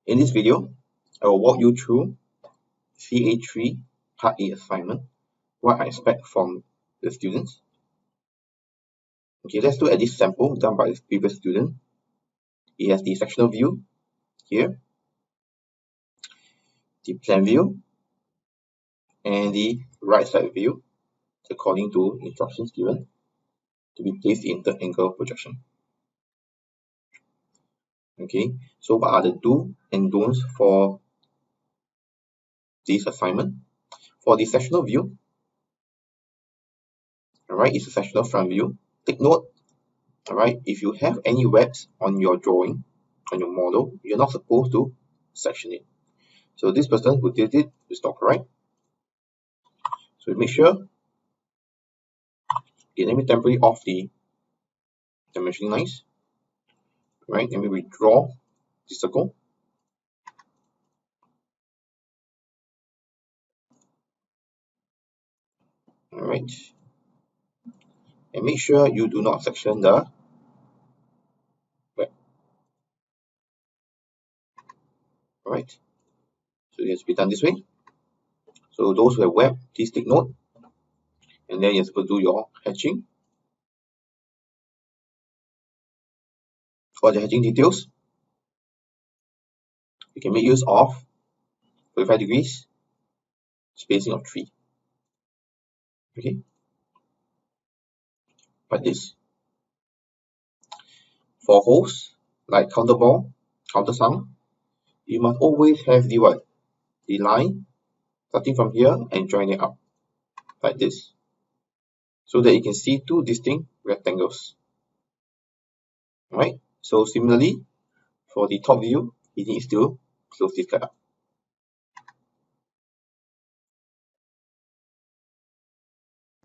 In this video, I will walk you through CA3 Part A assignment, what I expect from the students. Okay, let's look at this sample done by the previous student. It has the sectional view here, the plan view, and the right side view according to instructions given to be placed in third angle projection. Okay, so what are the do and don'ts for this assignment? For the sectional view, alright, it's a sectional front view. Take note, alright, if you have any webs on your drawing, on your model, you're not supposed to section it. So this person who did it is not correct. So make sure, okay, let me temporarily off the dimensioning lines. Right, let me withdraw the circle. Alright, and make sure you do not section the web. Alright, so it has to be done this way. So those who have web, please take note, and then you're supposed to do your hatching. For the hatching details, you can make use of 45 degrees, spacing of 3. Okay, like this. For holes like counter ball, counter sound, you must always have the what? The line starting from here and join it up like this, so that you can see two distinct rectangles. Alright, so similarly for the top view, you need to close this guy up.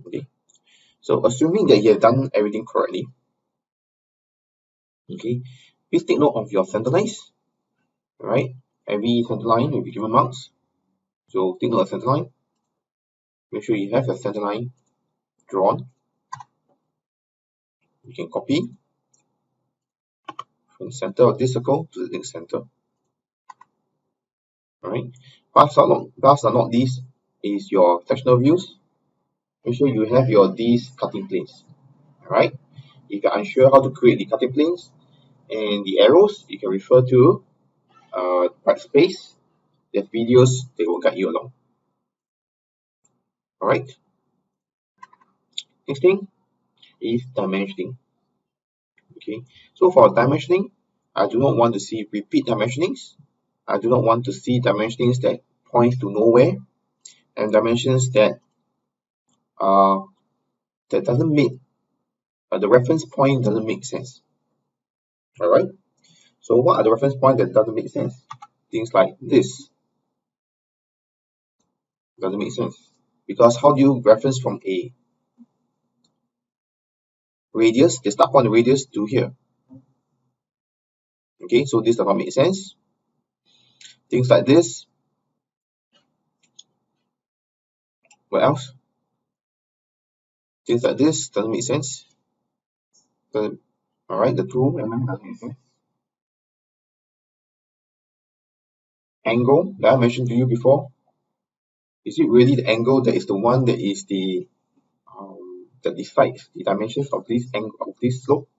Okay, so assuming that you have done everything correctly, okay, please take note of your center lines. Alright, every center line will be given marks. So take note of center line. Make sure you have your center line drawn. You can copy from the center of this circle to the next center. Alright, last but not least is your sectional views. Make sure you have these cutting planes. Alright, if you're unsure how to create the cutting planes and the arrows, you can refer to Bright Space. There's videos that will guide you along. Alright, next thing is dimensioning. Okay, so for dimensioning, I do not want to see repeat dimensionings. I do not want to see dimensionings that point to nowhere, and dimensions that doesn't make the reference point doesn't make sense. Alright, so what are the reference points that doesn't make sense? Things like this doesn't make sense, because how do you reference from a radius, the start point radius, to here? Okay, so this does not make sense. Things like this. What else? Things like this doesn't make sense. Alright, the 2 mm doesn't make sense. Angle that I mentioned to you before. Is it really the angle that is the one that is the that decides the dimensions of this angle, of this slope?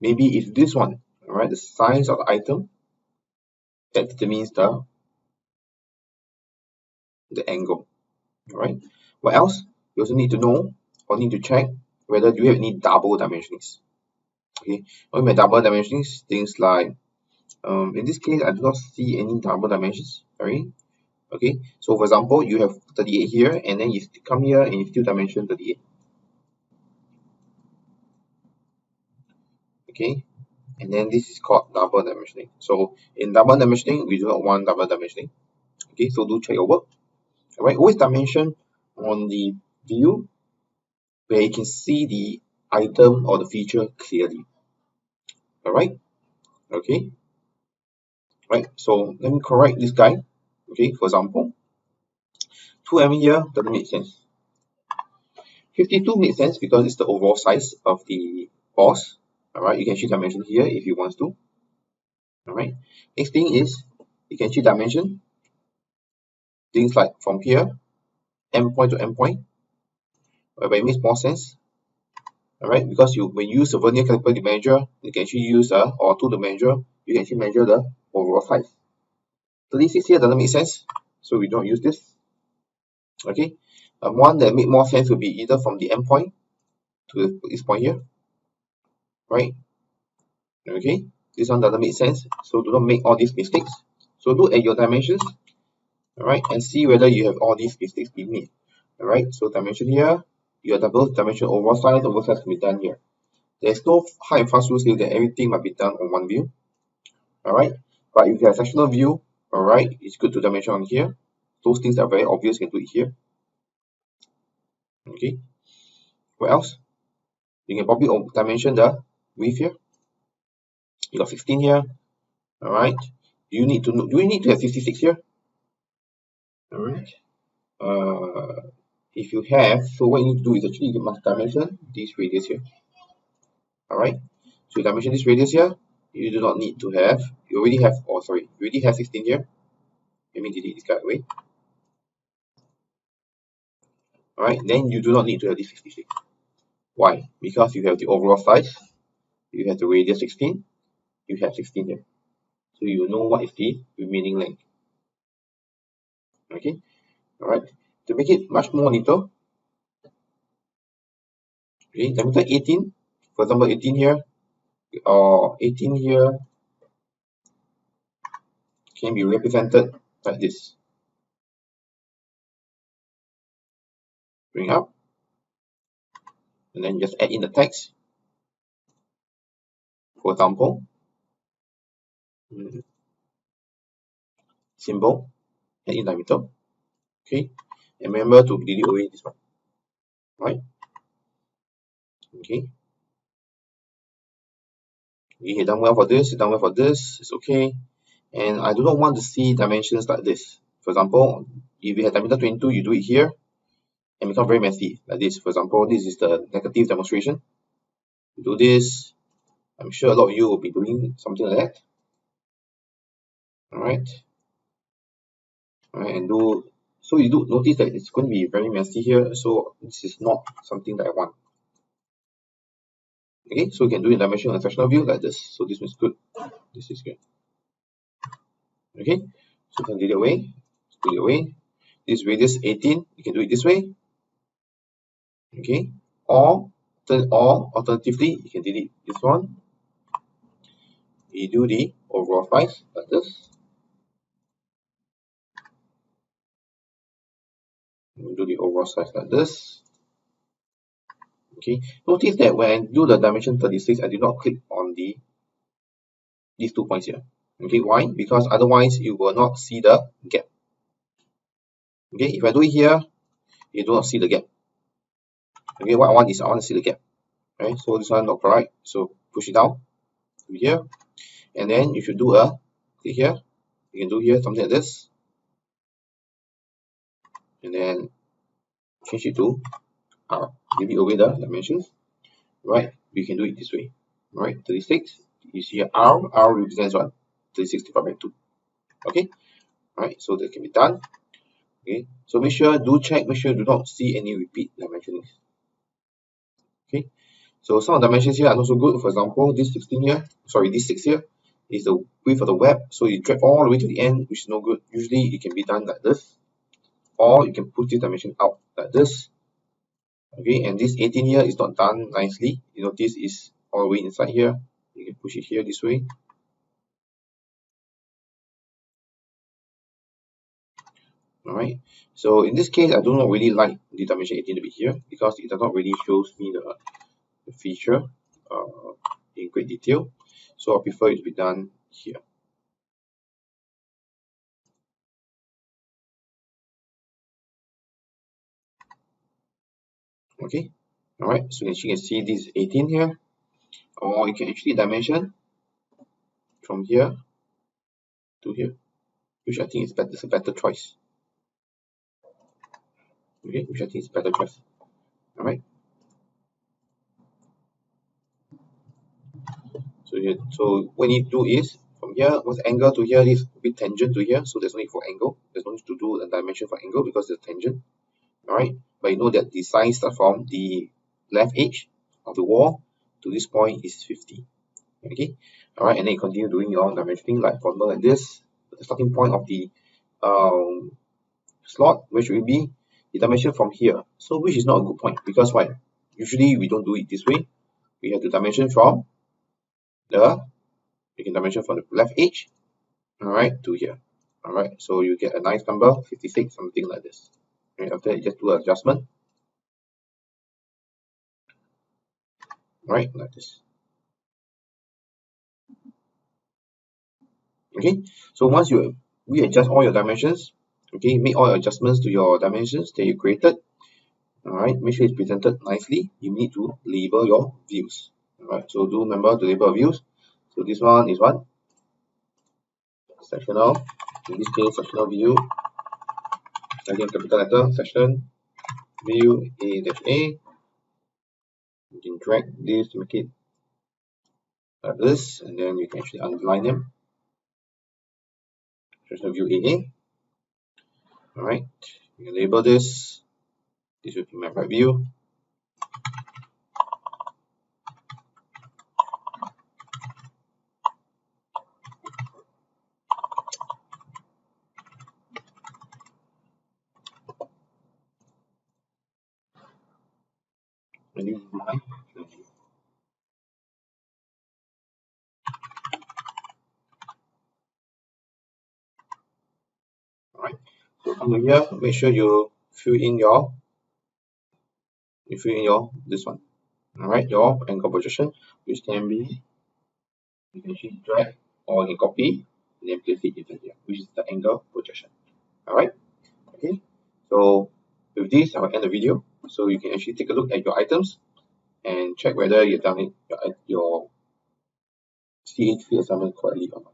Maybe it's this one, alright, the size of the item that determines the angle. Alright, what else? You also need to know or need to check whether you have any double dimensionings. Okay, when we double dimensionings, things like in this case I do not see any double dimensions. Alright, okay, so for example, you have 38 here, and then you come here and you still dimension 38. Okay, and then this is called double dimensioning. So in double dimensioning, we do not want double dimensioning. Okay, so do check your work. Alright, always dimension on the view where you can see the item or the feature clearly. Alright, okay, right, so let me correct this guy. Okay, for example, 2 mm here doesn't make sense. 52 makes sense because it's the overall size of the boss. Alright, you can actually dimension here if you want to. All right. Next thing is you can change dimension. Things like from here, endpoint to endpoint, whereby it makes more sense. All right, because when you use a vernier caliper to measure, you can actually use or tool to measure. You can actually measure the overall size. 36 here doesn't make sense, so we don't use this. Okay, one that make more sense would be either from the endpoint to this point here, right? Okay, this one doesn't make sense, so do not make all these mistakes. So look at your dimensions, all right, and see whether you have all these mistakes being made. All right, so dimension here, your double dimension overall size can be done here. There's no hard and fast rule saying that everything might be done on one view. All right, but if you have sectional view, all right, it's good to dimension on here. Those things are very obvious, you can do it here. Okay, what else? You can probably dimension the width here. You got 16 here. All right, do you need to have 66 here? All right, if you have, so what you need to do is actually you must dimension this radius here. All right, so you dimension this radius here. You do not need to have, you already have, oh sorry, you already have 16 here. Let me delete this guy away. All right, then you do not need to have this 66. Why? Because you have the overall size, you have the radius 16, you have 16 here. So you know what is the remaining length. Okay, all right. To make it much more neater, okay, diameter 18, for example, 18 here or 18 here can be represented like this. Bring up, and then just add in the text. For example, symbol, add in diameter. Okay, and remember to delete away this one. Right? Okay. You done well for this, you done well for this, it's okay. And I do not want to see dimensions like this. For example, if you have diameter 22, you do it here and become very messy like this. For example, this is the negative demonstration. You do this, I'm sure a lot of you will be doing something like that. All right, and do so. You do notice that it's going to be very messy here. So this is not something that I want. Okay, so you can do in dimension and sectional view like this. So this is good. This is good. Okay, so you can delete away, delete away. This radius 18, you can do it this way. Okay, or alternatively, you can delete this one. You do the overall size like this. You do the overall size like this. Okay, notice that when I do the dimension 36, I do not click on these 2 points here. Okay, why? Because otherwise you will not see the gap. Okay, if I do it here, you do not see the gap. Okay, what I want is I want to see the gap. Right, so this one not correct. So push it down to here, and then you should do a click here. You can do here something like this, and then change it to R. Delete away the dimensions. Right, we can do it this way. Right, 36. You see R. R represents what? 36 divided by 2. Okay. Alright, so that can be done. Okay, so make sure you do not see any repeat dimensions. Okay, so some of the dimensions here are not so good. For example, this 16 here, sorry, this 6 here is the width of the web. So you drag all the way to the end, which is no good. Usually it can be done like this, or you can push this dimension out like this. Okay, and this 18 here is not done nicely. You know, this is all the way inside here. You can push it here this way. Alright, so in this case, I do not really like the dimension 18 to be here because it does not really shows me the feature in great detail. So I prefer it to be done here. Okay, alright, so you can see this 18 here, or you can actually dimension from here to here, which I think is a better choice. Okay, which I think is a better choice. Alright. So what you do is from here, what's the angle to here? This will be tangent to here, so there's no need for angle. There's no need to do a dimension for angle because it's tangent. Alright, but you know that the sine start from the left edge of the wall to this point is 50. Okay, alright, and then you continue doing your dimensioning, like for example like this. The starting point of the slot, where should it be? The dimension from here. So which is not a good point, because why? Usually we don't do it this way. We have to dimension from you can dimension from the left edge, alright, to here. Alright, so you get a nice number, 56, something like this. Okay, after that, you just do an adjustment. Right, like this. Okay, so once you readjust all your dimensions, okay, make all your adjustments to your dimensions that you created. Alright, make sure it's presented nicely. You need to label your views. Alright, so do remember to label views. So this one is what? Sectional. In this case, sectional view. Again, capital letter, section, view A-A. You can drag this to make it like this, and then you can actually underline them. Sectional view AA. Alright, you can label this. This will be my right view. And this is my view. Alright, so over here, make sure you fill in your this one. Alright, your angle projection, which can be, you can actually drag or you can copy and then place it in here, which is the angle projection. Alright, okay, so with this I will end the video. So you can actually take a look at your items and check whether you've done it your CA3 assignment correctly or not.